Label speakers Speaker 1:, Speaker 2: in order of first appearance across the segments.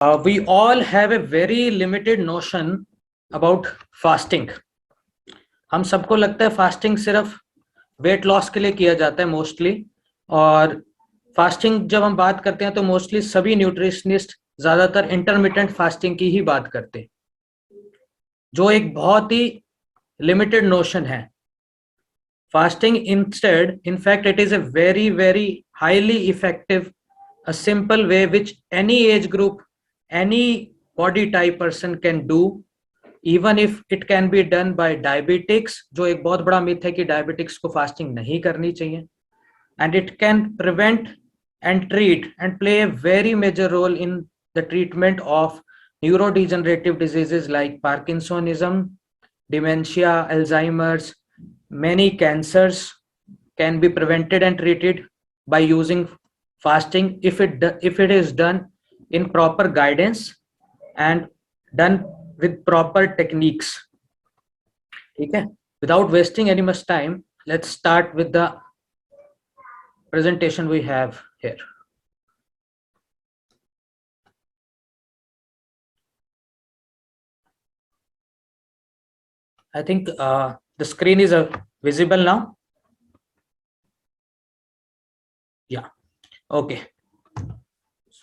Speaker 1: We all have a very limited notion about fasting. हम सबको लगता है फास्टिंग सिर्फ वेट लॉस के लिए किया जाता है मोस्टली, और फास्टिंग जब हम बात करते हैं तो मोस्टली सभी न्यूट्रिशनिस्ट ज्यादातर इंटरमिटेंट फास्टिंग की ही बात करते हैं, जो एक बहुत ही लिमिटेड नोशन है. Fasting instead, in fact, it is a very highly effective, a simple way which any age group, any body type person can do, even if it can be done by diabetics, जो एक बहुत बड़ा myth है कि diabetics को fasting नहीं करनी चाहिए. And it can prevent and treat and play a very major role in the treatment of neurodegenerative diseases like Parkinsonism, dementia, Alzheimer's. Many cancers can be prevented and treated by using fasting if it is done in proper guidance and done with proper techniques. ठीक है, without wasting any much time, let's start with the presentation we have here. I think the screen is visible now. Yeah. Okay.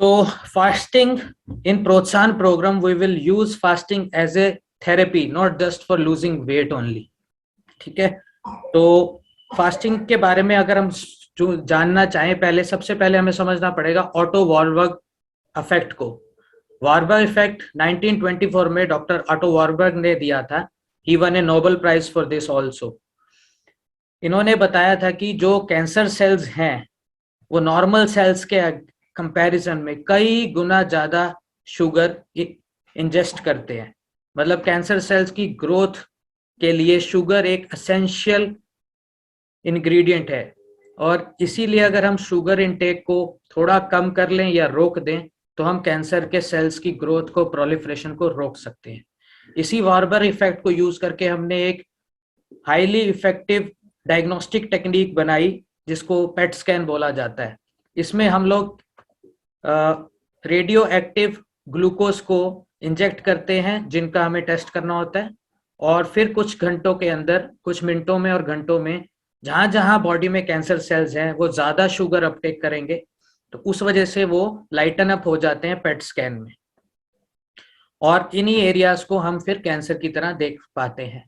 Speaker 1: So fasting in Protsan program, we will use fasting as a therapy, not just for losing weight only. ठीक है, तो fasting के बारे में अगर हम जो जानना चाहें, पहले सबसे पहले हमें समझना पड़ेगा ऑटो वॉरबर्ग इफेक्ट को. वॉरबर्ग इफेक्ट 1924 में डॉक्टर ऑटो वॉरबर्ग ने दिया था. He won a Nobel prize for this also. इन्होंने बताया था कि जो कैंसर सेल्स हैं वो नॉर्मल सेल्स के कंपैरिजन में कई गुना ज्यादा शुगर इंजेस्ट करते हैं. मतलब कैंसर सेल्स की ग्रोथ के लिए शुगर एक एसेंशियल इंग्रेडिएंट है, और इसीलिए अगर हम शुगर इनटेक को थोड़ा कम कर लें या रोक दें तो हम कैंसर के सेल्स की ग्रोथ को, प्रोलिफरेशन को रोक सकते हैं. इसी वॉरबर्ग इफेक्ट को यूज करके हमने एक हाईली इफेक्टिव डायग्नोस्टिक टेक्निक बनाई जिसको पेट स्कैन बोला जाता है. इसमें हम लोग रेडियो एक्टिव ग्लूकोज को इंजेक्ट करते हैं जिनका हमें टेस्ट करना होता है, और फिर कुछ घंटों के अंदर, कुछ मिनटों में और घंटों में जहां जहां बॉडी में कैंसर सेल्स हैं वो ज्यादा शुगर अपटेक करेंगे, तो उस वजह से वो लाइटन अप हो जाते हैं पेट स्कैन में, और इन्हीं एरियाज को हम फिर कैंसर की तरह देख पाते हैं.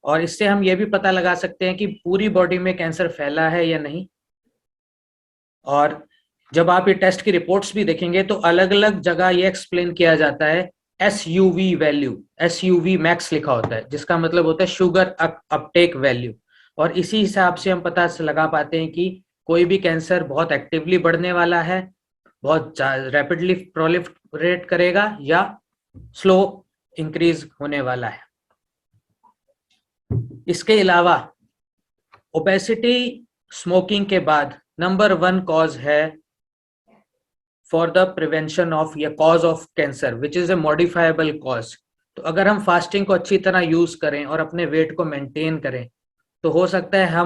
Speaker 1: और इससे हम ये भी पता लगा सकते हैं कि पूरी बॉडी में कैंसर फैला है या नहीं. और जब आप ये टेस्ट की रिपोर्ट्स भी देखेंगे तो अलग अलग जगह ये एक्सप्लेन किया जाता है SUV वैल्यू, SUV मैक्स लिखा होता है, जिसका मतलब होता है शुगर अपटेक वैल्यू. और इसी हिसाब से हम पता लगा पाते हैं कि कोई भी कैंसर बहुत एक्टिवली बढ़ने वाला है, बहुत रैपिडली प्रोलिफरेट करेगा, या स्लो इंक्रीज होने वाला है. इसके अलावा ओबेसिटी स्मोकिंग के बाद नंबर 1 कॉज है फॉर द प्रिवेंशन ऑफ या cause of cancer, which is a modifiable cause. तो अगर हम फास्टिंग को अच्छी तरह यूज करें और अपने वेट को मेंटेन करें तो हो सकता है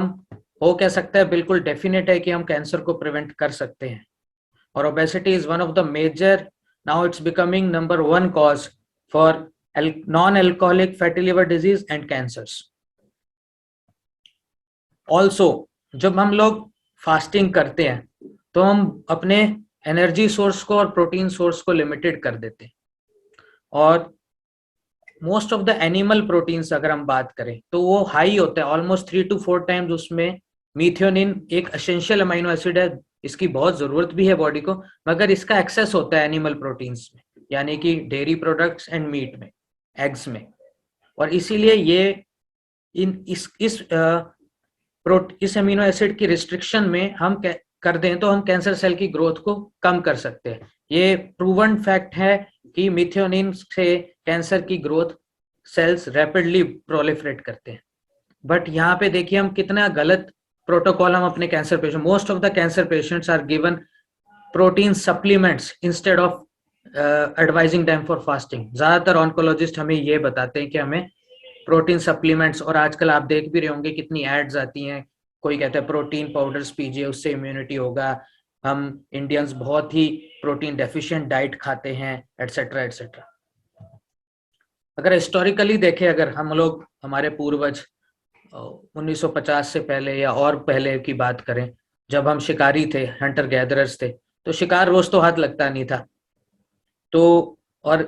Speaker 1: हो कह सकता है, बिल्कुल डेफिनेट है कि हम कैंसर को प्रिवेंट कर सकते हैं. और obesity is one of the major, now it's becoming number 1 cause for non-alcoholic fatty liver disease and cancers. Also, जब हम लोग फास्टिंग करते हैं तो हम अपने एनर्जी सोर्स को और प्रोटीन सोर्स को लिमिटेड कर देते हैं. और most of the animal proteins अगर हम बात करें तो वो हाई होते हैं, ऑलमोस्ट 3 to 4 टाइम्स. उसमें मीथियोनिन एक एसेंशियल अमीनो एसिड है, इसकी बहुत जरूरत भी है बॉडी को, मगर इसका एक्सेस होता है एनिमल प्रोटीन्स में, यानी कि डेयरी प्रोडक्ट्स एंड मीट में, एग्स में. और इसीलिए ये इस अमीनो एसिड की रिस्ट्रिक्शन में हम कर दें तो हम कैंसर सेल की ग्रोथ को कम कर सकते हैं. ये प्रूवन फैक्ट है कि मिथियोनिन से कैंसर की ग्रोथ सेल्स रैपिडली प्रोलिफरेट करते हैं. बट यहाँ पे देखिए हम कितना गलत प्रोटोकॉल हम अपने cancer patient, most of the cancer patients are given protein supplements instead of advising them for fasting. ज्यादातर ऑन्कोलॉजिस्ट हमें ये बताते हैं कि हमें प्रोटीन सप्लीमेंट्स, और आजकल आप देख भी रहे होंगे कितनी एड्स आती हैं, कोई कहता है प्रोटीन पाउडर्स पीजिए उससे इम्यूनिटी होगा, हम इंडियंस बहुत ही प्रोटीन डेफिशिएंट डाइट खाते हैं, एटसेट्रा एटसेट्रा। अगर हिस्टोरिकली देखें, अगर हम लोग हमारे पूर्वज 1950 से पहले या और पहले की बात करें, जब हम शिकारी थे, हंटर गैदरर्स थे, तो शिकार रोज तो हाथ लगता नहीं था। तो और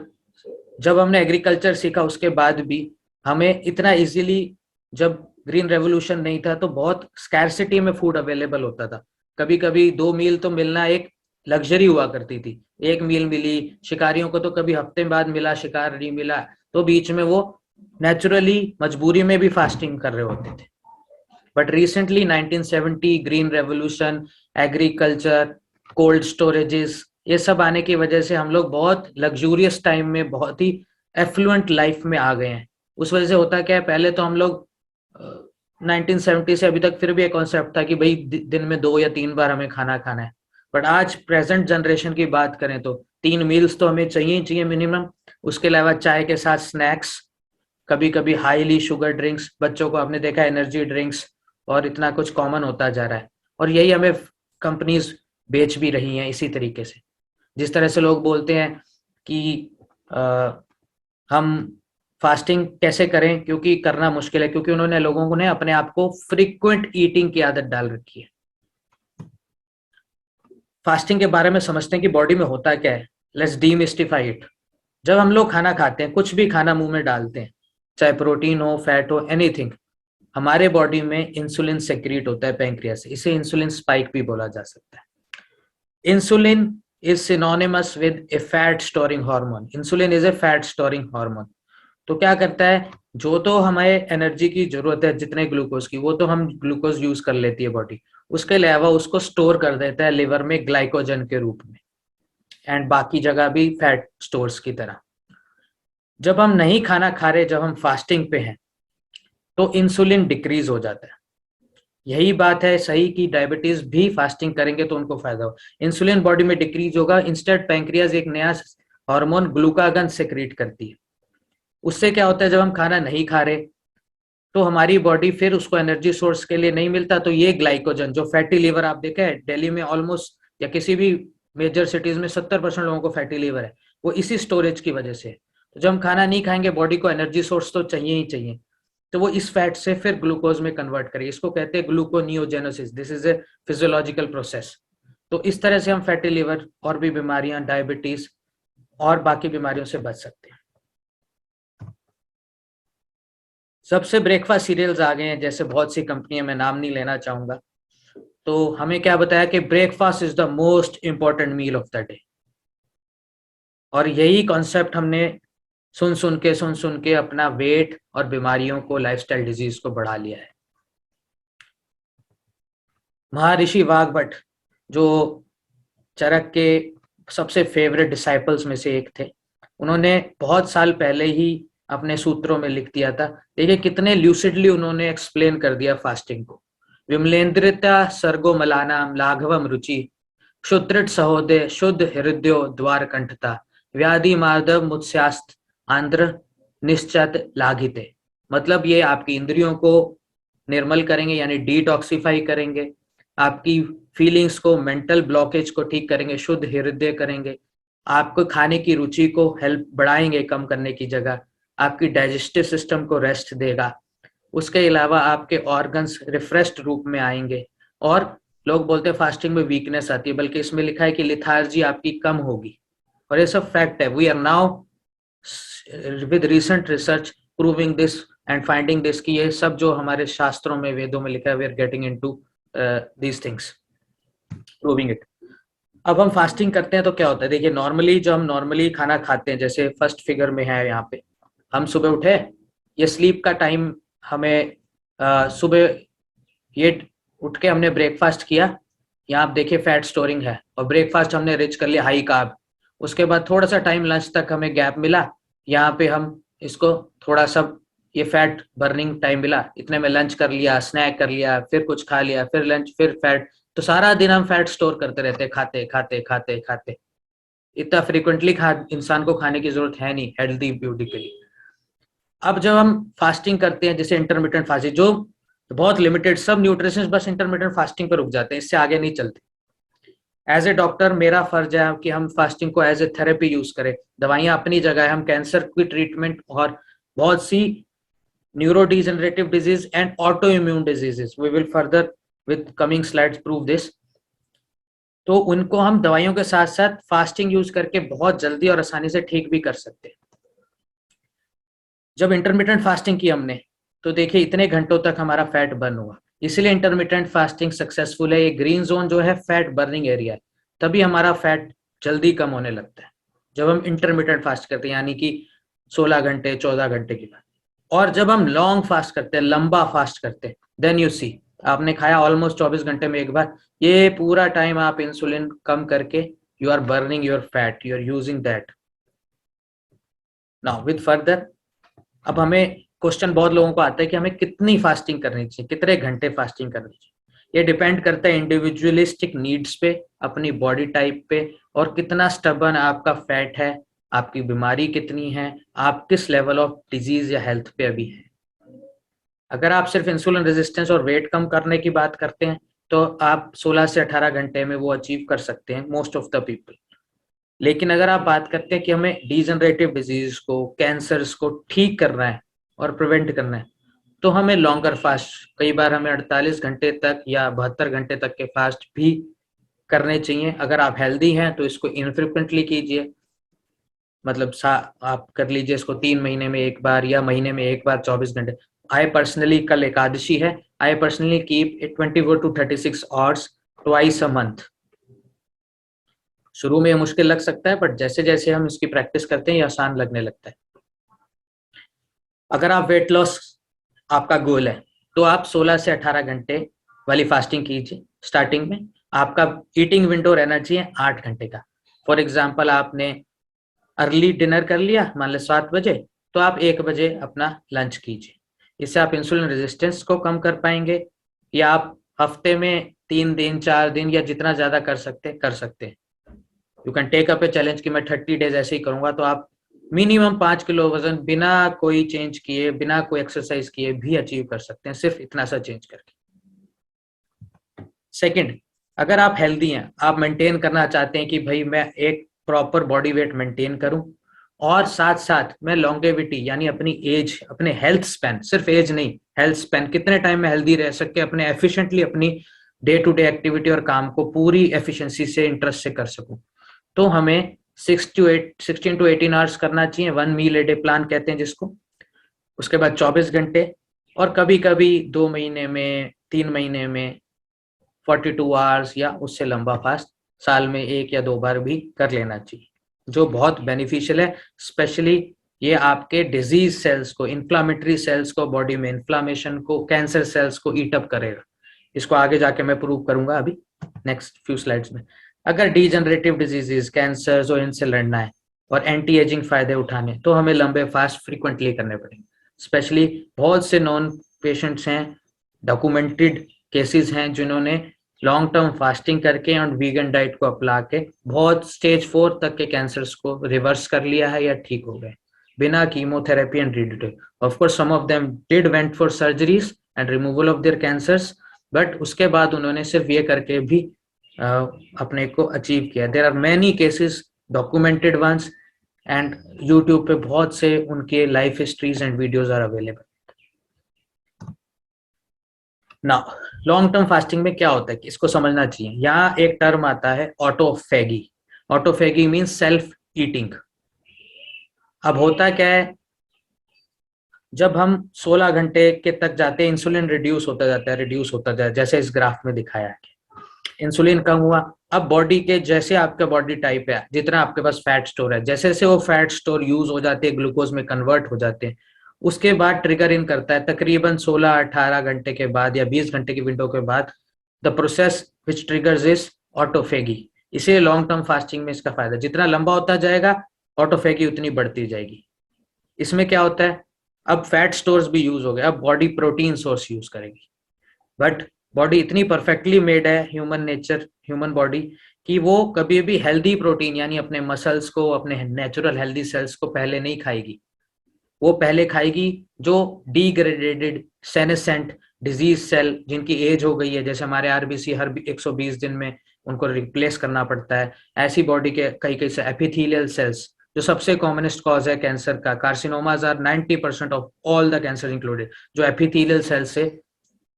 Speaker 1: जब हमने एग्रीकल्चर सीखा उसके बाद भी हमें इतना इजीली, जब ग्रीन रेवोल्यूशन नहीं था तो बहुत स्कैरसिटी में फूड अवेलेबल होता था। कभी कभी 2 मील तो मिलना एक लग्जरी हुआ करती थी। एक मील मिली, शिकारियों को तो कभी हफ्ते बाद मिला, शिकार नहीं मिला, तो बीच में वो नेचुरली मजबूरी में भी फास्टिंग कर रहे होते थे। But recently 1970 green revolution, agriculture, cold storages, ये सब आने की वजह से हम लोग बहुत लग्जूरियस टाइम में, बहुत ही एफ्लुएंट लाइफ में आ गए हैं। उस वजह से होता क्या है, पहले तो हम लोग 1970 से अभी तक फिर भी एक कॉन्सेप्ट था कि भाई दिन में 2 या 3 बार हमें खाना खाना है। बट आज प्रेजेंट जनरेशन की बात करें तो 3 मील्स तो हमें चाहिए ही चाहिए मिनिमम। उसके अलावा चाय के साथ स्नैक्स, कभी कभी हाईली शुगर ड्रिंक्स, बच्चों को आपने देखा एनर्जी ड्रिंक्स, और इतना कुछ कॉमन होता जा रहा है। और यही हमें कंपनीज बेच भी रही हैं इसी तरीके से। जिस तरह से लोग बोलते हैं कि हम फास्टिंग कैसे करें, क्योंकि करना मुश्किल है, क्योंकि उन्होंने लोगों ने अपने आप को फ्रीक्वेंट ईटिंग की आदत डाल रखी है। फास्टिंग के बारे में समझते हैं कि बॉडी में होता क्या है। Let's demystify it. जब हम लोग खाना खाते हैं, कुछ भी खाना मुंह में डालते हैं, चाहे प्रोटीन हो, फैट हो, एनीथिंग, हमारे बॉडी में इंसुलिन सेक्रेट होता है पैंक्रियास से। इसे इंसुलिन स्पाइक भी बोला जा सकता है। Insulin is synonymous with A fat storing hormone. Insulin is a fat storing hormone. तो क्या करता है, जो तो हमें एनर्जी की जरूरत है जितने ग्लूकोज की, वो तो हम ग्लूकोज यूज कर लेती है बॉडी। उसके अलावा उसको स्टोर कर देता है लिवर में ग्लाइकोजन के रूप में, एंड बाकी जगह भी फैट स्टोर्स की तरह। जब हम नहीं खाना खा रहे, जब हम फास्टिंग पे हैं, तो इंसुलिन डिक्रीज हो जाता है। यही बात है सही कि डायबिटीज भी फास्टिंग करेंगे तो उनको फायदा हो। इंसुलिन बॉडी में डिक्रीज होगा, इंस्टेड पैंक्रियाज एक नया हार्मोन ग्लूकागन सेक्रेट करती है। उससे क्या होता है, जब हम खाना नहीं खा रहे तो हमारी बॉडी फिर उसको एनर्जी सोर्स के लिए नहीं मिलता, तो ये ग्लाइकोजन, जो फैटी लीवर आप देखा है दिल्ली में ऑलमोस्ट, या किसी भी मेजर सिटीज में 70% लोगों को फैटी लीवर है, वो इसी स्टोरेज की वजह से। तो जब हम खाना नहीं खाएंगे, बॉडी को एनर्जी सोर्स तो चाहिए ही चाहिए, तो वो इस फैट से फिर ग्लूकोज में कन्वर्ट करेगी। इसको कहते हैं gluconeogenesis. This is a physiological process. तो इस तरह से हम फैटी लिवर और भी बीमारियां, डायबिटीज और बाकी बीमारियों से बच सकते हैं। सबसे ब्रेकफास्ट सीरियल्स आ गए हैं, जैसे बहुत सी कंपनियां, मैं नाम नहीं लेना चाहूंगा। तो हमें क्या बताया कि breakfast is the most important meal of the day. और यही कॉन्सेप्ट हमने सुन सुन के अपना वेट और बीमारियों को, लाइफस्टाइल डिजीज को बढ़ा लिया है। महर्षि वाघभट्ट, जो चरक के सबसे फेवरेट डिसाइपल्स में से एक थे, उन्होंने बहुत साल पहले ही अपने सूत्रों में लिख दिया था। देखिए कितने ल्यूसिडली उन्होंने एक्सप्लेन कर दिया फास्टिंग को। विमलेंद्रिता सर्गो मलानाम लाघवम रुचि, क्षुद्रट सहोदय शुद्ध हृदयो द्वार कंठता, व्याधि माधव मुत्स्यास्त आंध्र निश्चत लाघिते। मतलब ये आपकी इंद्रियों को निर्मल करेंगे, यानी डिटॉक्सिफाई करेंगे, आपकी फीलिंग्स को, मेंटल ब्लॉकेज को ठीक करेंगे, शुद्ध हृदय करेंगे, आपको खाने की रुचि को हेल्प बढ़ाएंगे कम करने की जगह, आपकी डाइजेस्टिव सिस्टम को रेस्ट देगा। उसके अलावा आपके ऑर्गन्स रिफ्रेश्ड रूप में आएंगे। और लोग बोलते हैं फास्टिंग में वीकनेस आती है, बल्कि इसमें लिखा है कि लिथार्जी आपकी कम होगी। और ये सब फैक्ट है। We are now with recent research proving this and finding this, कि ये सब जो हमारे शास्त्रों में, वेदों में लिखा है, we are getting into these things, proving it. अब हम फास्टिंग करते हैं तो क्या होता है, देखिए नॉर्मली जो हम नॉर्मली खाना खाते हैं, जैसे फर्स्ट फिगर में है यहाँ पे, हम सुबह उठे, ये स्लीप का टाइम, हमें सुबह ये उठ के हमने ब्रेकफास्ट किया, यहाँ आप देखिए फैट स्टोरिंग है, और ब्रेकफास्ट हमने रिच कर लिया हाई कार्ब। उसके बाद थोड़ा सा टाइम लंच तक हमें गैप मिला, यहाँ पे हम इसको थोड़ा सा ये फैट बर्निंग टाइम मिला, इतने में लंच कर लिया, स्नैक कर लिया, फिर कुछ खा लिया, फिर लंच, फिर फैट। तो सारा दिन हम फैट स्टोर करते रहते, खाते खाते खाते खाते। इतना फ्रिक्वेंटली इंसान को खाने की जरूरत है नहीं हेल्दी ब्यूटी के लिए। अब जब हम फास्टिंग करते हैं, जैसे इंटरमीडिएट फास्टिंग, जो बहुत लिमिटेड, सब न्यूट्रिशन बस इंटरमीडिएट फास्टिंग पर रुक जाते हैं, इससे आगे नहीं चलते। एज ए डॉक्टर मेरा फर्ज है कि हम फास्टिंग को एज ए थेरेपी यूज करें। दवाइयां अपनी जगह है, हम कैंसर की ट्रीटमेंट और बहुत सी neurodegenerative disease and autoimmune diseases, we will further with coming slides prove this, तो उनको हम दवाइयों के साथ साथ फास्टिंग यूज करके बहुत जल्दी और आसानी से ठीक भी कर सकते हैं। जब इंटरमिटेंट फास्टिंग की हमने, तो देखिए इतने घंटों तक हमारा फैट बर्न हुआ, इसलिए इंटरमिटेंट फास्टिंग सक्सेसफुल है। ये ग्रीन जोन जो है फैट बर्निंग एरिया है, तभी हमारा फैट जल्दी कम होने लगता है जब हम इंटरमिटेंट फास्ट करते हैं, यानी कि 16 घंटे 14 घंटे के बाद। और जब हम लॉन्ग फास्ट करते हैं, लंबा फास्ट करते हैं, देन यू सी आपने खाया ऑलमोस्ट 24 घंटे में एक बार, ये पूरा टाइम आप इंसुलिन कम करके you are burning your fat, you are using that. Now with further, अब हमें क्वेश्चन बहुत लोगों को आता है कि हमें कितनी फास्टिंग करनी चाहिए, कितने घंटे फास्टिंग करनी चाहिए। ये डिपेंड करता है इंडिविजुअलिस्टिक नीड्स पे, अपनी बॉडी टाइप पे, और कितना स्टबर्न आपका फैट है, आपकी बीमारी कितनी है, आप किस लेवल ऑफ डिजीज या हेल्थ पे अभी है। अगर आप सिर्फ इंसुलिन रेजिस्टेंस और वेट कम करने की बात करते हैं तो आप 16 से 18 घंटे में वो अचीव कर सकते हैं मोस्ट ऑफ द पीपल। लेकिन अगर आप बात करते हैं कि हमें डिजनरेटिव डिजीज को, कैंसर्स को ठीक करना है और प्रिवेंट करना है, तो हमें लॉन्गर फास्ट, कई बार हमें 48 घंटे तक या 72 घंटे तक के फास्ट भी करने चाहिए। अगर आप हेल्दी हैं तो इसको इनफ्रिक्वेंटली कीजिए, मतलब आप कर लीजिए इसको 3 महीने में एक बार या महीने में एक बार 24 घंटे। आई पर्सनली, कल एकादशी है, I personally keep 24 to 36 hours twice a month. शुरू में ये मुश्किल लग सकता है, बट जैसे जैसे हम इसकी प्रैक्टिस करते हैं ये आसान लगने लगता है। अगर आप वेट लॉस आपका गोल है तो आप 16 से 18 घंटे वाली फास्टिंग कीजिए। स्टार्टिंग में आपका ईटिंग विंडो रहना चाहिए 8 घंटे का। फॉर एग्जाम्पल आपने अर्ली डिनर कर लिया, मान लो 7 बजे, तो आप 1 बजे अपना लंच कीजिए। इससे आप इंसुलिन रेजिस्टेंस को कम कर पाएंगे, या आप हफ्ते में 3 दिन 4 दिन या जितना ज्यादा कर सकते हैं। You can take up a challenge कि मैं 30 डेज ऐसे ही करूंगा, तो आप मिनिमम 5 किलो वजन बिना कोई चेंज किए, बिना कोई एक्सरसाइज किए भी अचीव कर सकते हैं, सिर्फ इतना सा चेंज करके। सेकंड, अगर आप हेल्दी हैं, आप मेंटेन करना चाहते हैं कि भाई मैं एक प्रॉपर बॉडी वेट मेंटेन करूं और साथ साथ मैं लॉन्गेविटी यानी अपनी एज, अपने हेल्थ स्पैन, सिर्फ एज नहीं, हेल्थ स्पैन, कितने टाइम में हेल्दी रह सके, अपने एफिशिएंटली अपनी डे टू डे एक्टिविटी और काम को पूरी एफिशिएंसी से, इंटरेस्ट से कर सकूं, तो हमें 16 to 18 आवर्स करना चाहिए। 1 मील ए डे प्लान कहते हैं जिसको। उसके बाद 24 घंटे, और कभी कभी 2 महीने में, 3 महीने में 42 आवर्स या उससे लंबा फास्ट साल में 1 या 2 बार भी कर लेना चाहिए, जो बहुत बेनिफिशियल है। स्पेशली ये आपके डिजीज सेल्स को, इन्फ्लामेटरी सेल्स को, बॉडी में इन्फ्लामेशन को, कैंसर सेल्स को ईट अप करेगा। इसको आगे जाके मैं प्रूव करूंगा अभी नेक्स्ट फ्यू स्लाइड्स में। अगर डीजनरेटिव डिजीजेस, कैंसर और इनसे लड़ना है और एंटी एजिंग फायदे उठाने, तो हमें लंबे फास्ट फ्रीक्वेंटली करने पड़ेंगे। स्पेशली बहुत से नॉन पेशेंट्स हैं, डॉक्यूमेंटेड केसेस हैं, जिन्होंने लॉन्ग टर्म फास्टिंग करके और वीगन डाइट को अपना के बहुत स्टेज 4 तक के कैंसर्स को रिवर्स कर लिया है या ठीक हो गए बिना chemotherapy and radiation. Of course some of them did went for surgeries and removal of their cancers, but उसके बाद उन्होंने सिर्फ ये करके भी अपने को अचीव किया। There are many cases, documented ones, and YouTube पे बहुत से उनके life histories and videos are available. Now long term fasting में क्या होता है कि इसको समझना चाहिए। यहाँ एक टर्म आता है autophagy. Autophagy means self eating. अब होता क्या है, जब हम 16 घंटे के तक जाते हैं, इंसुलिन रिड्यूस होता जाता है, रिड्यूस होता जाता है, जैसे इस ग्राफ में दिखाया है। इंसुलिन कम हुआ, अब बॉडी के जैसे आपका बॉडी टाइप है, जितना आपके पास फैट स्टोर है, जैसे जैसे वो फैट स्टोर यूज हो जाते हैं, ग्लूकोज में कन्वर्ट हो जाते हैं, उसके बाद ट्रिगर इन करता है तकरीबन 16-18 घंटे के बाद या 20 घंटे की विंडो के बाद, the process which triggers is autophagy. इसीलिए लॉन्ग टर्म फास्टिंग में इसका फायदा, जितना लंबा होता जाएगा ऑटोफेगी उतनी बढ़ती जाएगी। इसमें क्या होता है, अब फैट स्टोर्स भी यूज हो गए, अब बॉडी प्रोटीन सोर्स यूज करेगी। बट बॉडी इतनी परफेक्टली मेड है, ह्यूमन नेचर, ह्यूमन बॉडी, कि वो कभी भी हेल्दी प्रोटीन यानी अपने मसल्स को, अपने नेचुरल हेल्दी सेल्स को पहले नहीं खाएगी। वो पहले खाएगी जो डिग्रेडेड सेनेसेंट डिजीज सेल, जिनकी एज हो गई है, जैसे हमारे आरबीसी हर 120 दिन में उनको रिप्लेस करना पड़ता है। ऐसी बॉडी के कई कई से एपिथेलियल सेल्स, जो सबसे कॉमनेस्ट कॉज है कैंसर का, carcinomas are 90% of all the cancer included, जो एपिथेलियल सेल्स से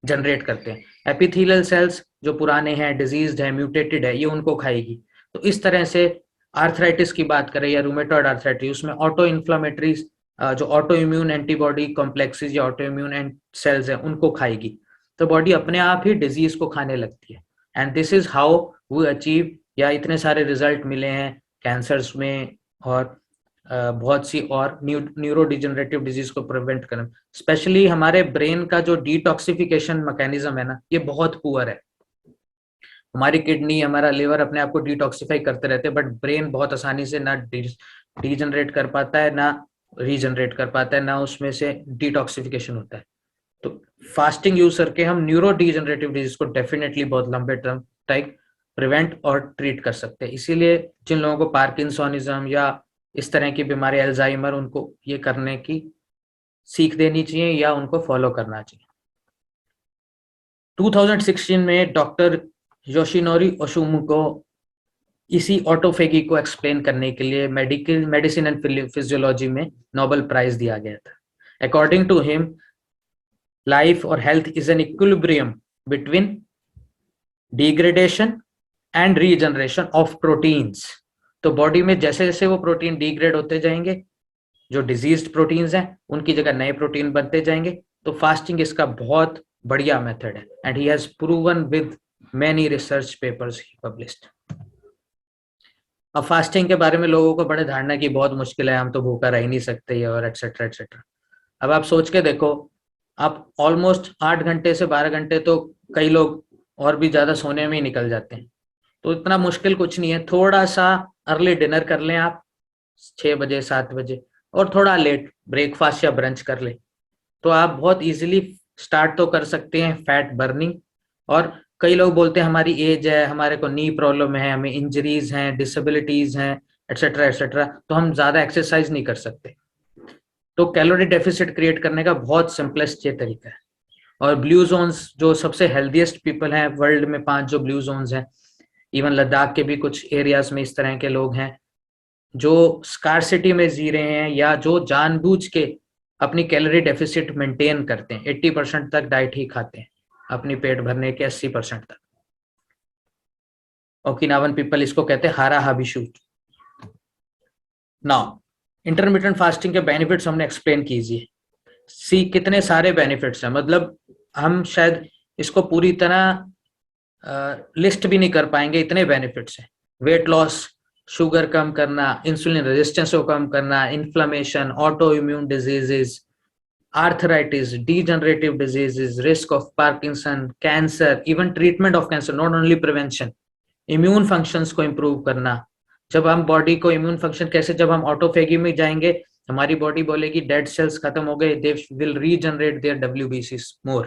Speaker 1: जनरेट करते हैं। एपिथेलियल सेल्स जो पुराने हैं, डिजीज्ड है, म्यूटेटेड है, ये उनको खाएगी। तो इस तरह से आर्थराइटिस की बात करें या रूमेटॉइड आर्थराइटिस, उसमें ऑटो इन्फ्लामेटरी जो ऑटो इम्यून एंटीबॉडी कॉम्प्लेक्सेस या ऑटो इम्यून सेल्स हैं उनको खाएगी। तो बॉडी अपने आप ही डिजीज को खाने लगती है। And this is how we achieve, या इतने सारे रिजल्ट मिले हैं कैंसर्स में और बहुत सी और न्यूरो डिजेनरेटिव डिजीज को प्रिवेंट करना। स्पेशली हमारे ब्रेन का जो डिटॉक्सिफिकेशन मैकेनिज्म है ना, ये बहुत पुअर है। हमारी किडनी, हमारा लिवर अपने आप को डिटॉक्सिफाई करते रहते हैं, बट ब्रेन बहुत आसानी से ना डिजनरेट कर पाता है, ना रीजनरेट कर पाता है, ना उसमें से डिटॉक्सिफिकेशन होता है। तो फास्टिंग यूज करके हम न्यूरो डिजेनरेटिव डिजीज को डेफिनेटली बहुत लंबे टर्म तक प्रिवेंट और ट्रीट कर सकते हैं। इसीलिए जिन लोगों को पार्किंसोनिज्म या इस तरह की बीमारी, अल्जाइमर, उनको ये करने की सीख देनी चाहिए या उनको फॉलो करना चाहिए। 2016 में डॉक्टर योशिनोरी ओशुमु को इसी ऑटोफेगी को एक्सप्लेन करने के लिए मेडिसिन एंड फिजियोलॉजी में नोबेल प्राइज दिया गया था। अकॉर्डिंग टू हिम, लाइफ और health is an equilibrium between degradation and regeneration of proteins. तो बॉडी में जैसे जैसे वो प्रोटीन डिग्रेड होते जाएंगे, जो डिजीज्ड प्रोटीन्स हैं, उनकी जगह नए प्रोटीन बनते जाएंगे। तो फास्टिंग इसका बहुत बढ़िया मेथड है, and he has proven with many research papers he published. अब फास्टिंग के बारे में लोगों को बड़े धारणा की बहुत मुश्किल है, हम तो भूखा रह ही नहीं सकते और एटसेट्रा एटसेट्रा। अब आप सोच के देखो, आप ऑलमोस्ट 8 घंटे से 12 घंटे तो कई लोग और भी ज्यादा सोने में ही निकल जाते हैं। तो इतना मुश्किल कुछ नहीं है। थोड़ा सा अर्ली डिनर कर लें आप 6 बजे 7 बजे, और थोड़ा लेट ब्रेकफास्ट या ब्रंच कर लें, तो आप बहुत इजीली स्टार्ट तो कर सकते हैं फैट बर्निंग। और कई लोग बोलते हैं हमारी एज है, हमारे को नी प्रॉब्लम है, हमें इंजरीज हैं, डिसेबिलिटीज हैं, एटसेट्रा एटसेट्रा, तो हम ज्यादा एक्सरसाइज नहीं कर सकते। तो कैलोरी डेफिसिट क्रिएट करने का बहुत सिंपलेस्ट ये तरीका है। और ब्लू जोन्स, जो सबसे हेल्दीएस्ट पीपल हैं वर्ल्ड में, 5 जो ब्लू जोन्स हैं, इवन लद्दाख के भी कुछ एरियाज में इस तरह के लोग हैं जो स्कार्सिटी में जी रहे हैं, या जो जानबूझ के अपनी कैलोरी डेफिसिट मेंटेन करते हैं, 80% तक डाइट ही खाते हैं अपनी पेट भरने के 80% तक। ओकिनावन पीपल इसको कहते हैं हारा हाबिशूट। नाउ इंटरमिटेंट फास्टिंग के बेनिफिट्स हमने एक्सप्लेन कीजिए। सी कितने सारे बेनिफिट्स हैं, मतलब हम शायद इसको पूरी तरह लिस्ट भी नहीं कर पाएंगे, इतने बेनिफिट्स हैं। वेट लॉस, शुगर कम करना, इंसुलिन रेजिस्टेंस को कम करना, inflammation, auto immune diseases, arthritis, degenerative diseases, risk of Parkinson, cancer, even treatment of cancer, not only prevention, immune functions को improve करना। जब हम बॉडी को इम्यून फंक्शन कैसे, जब हम ऑटोफेगी में जाएंगे, हमारी बॉडी बोलेगी डेड सेल्स खत्म हो गए, they will regenerate their WBCs more.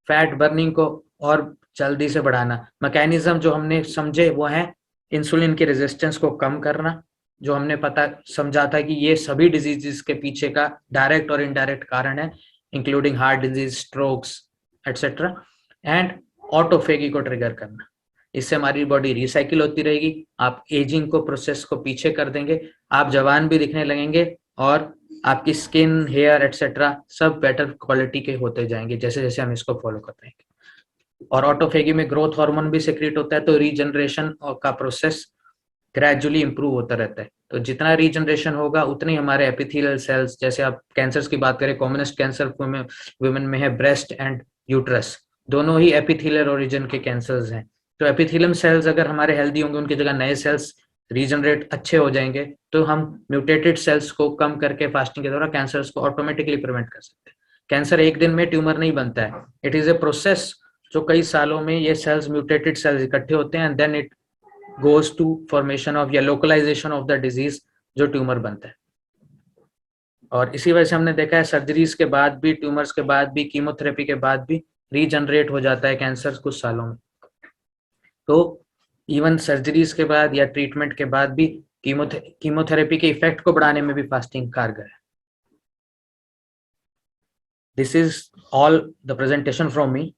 Speaker 1: Fat burning को और जल्दी से बढ़ाना। मैकेनिज्म जो हमने समझे वो है इंसुलिन की रेजिस्टेंस को कम करना, जो हमने पता समझा था कि ये सभी डिजीजेस के पीछे का डायरेक्ट और इनडायरेक्ट कारण है, including heart disease, strokes etcetera. And autophagy को ट्रिगर करना, इससे हमारी बॉडी रिसाइकिल होती रहेगी, आप एजिंग को प्रोसेस को पीछे कर देंगे, आप जवान भी दिखने लगेंगे, और आपकी स्किन, हेयर एटसेट्रा सब बेटर क्वालिटी के होते जाएंगे जैसे जैसे हम इसको फॉलो कर रहे हैं। और ऑटोफेगी में ग्रोथ हार्मोन भी सेक्रेट होता है, तो रीजनरेशन का प्रोसेस ग्रेजुअली इंप्रूव होता रहता है। तो जितना रीजनरेशन होगा उतने हमारे एपिथेलियल सेल्स, जैसे आप कैंसर्स की बात करें, कॉमनेस्ट कैंसर वुमेन में है ब्रेस्ट एंड यूट्रस, दोनों ही एपिथेलियल ओरिजिन के कैंसर्स हैं। तो एपिथेलियम सेल्स अगर हमारे हेल्दी होंगे, उनकी जगह नए सेल्स रीजनरेट अच्छे हो जाएंगे, तो हम म्यूटेटेड सेल्स को कम करके फास्टिंग के द्वारा कैंसर्स को ऑटोमेटिकली प्रिवेंट कर सकते हैं। कैंसर एक दिन में ट्यूमर नहीं बनता है, इट इज ए प्रोसेस जो कई सालों में ये सेल्स, म्यूटेटेड सेल्स इकट्ठे होते हैं, and then it goes to formation of या localization of the disease, जो ट्यूमर बनता है। और इसी वजह से हमने देखा है सर्जरीज के बाद भी, ट्यूमर्स के बाद भी, कीमोथेरेपी के बाद भी रीजनरेट हो जाता है कैंसर कुछ सालों में। तो इवन सर्जरीज के बाद या ट्रीटमेंट के बाद भी कीमोथेरेपी के इफेक्ट को बढ़ाने में भी फास्टिंग कारगर है। This is all the presentation from me.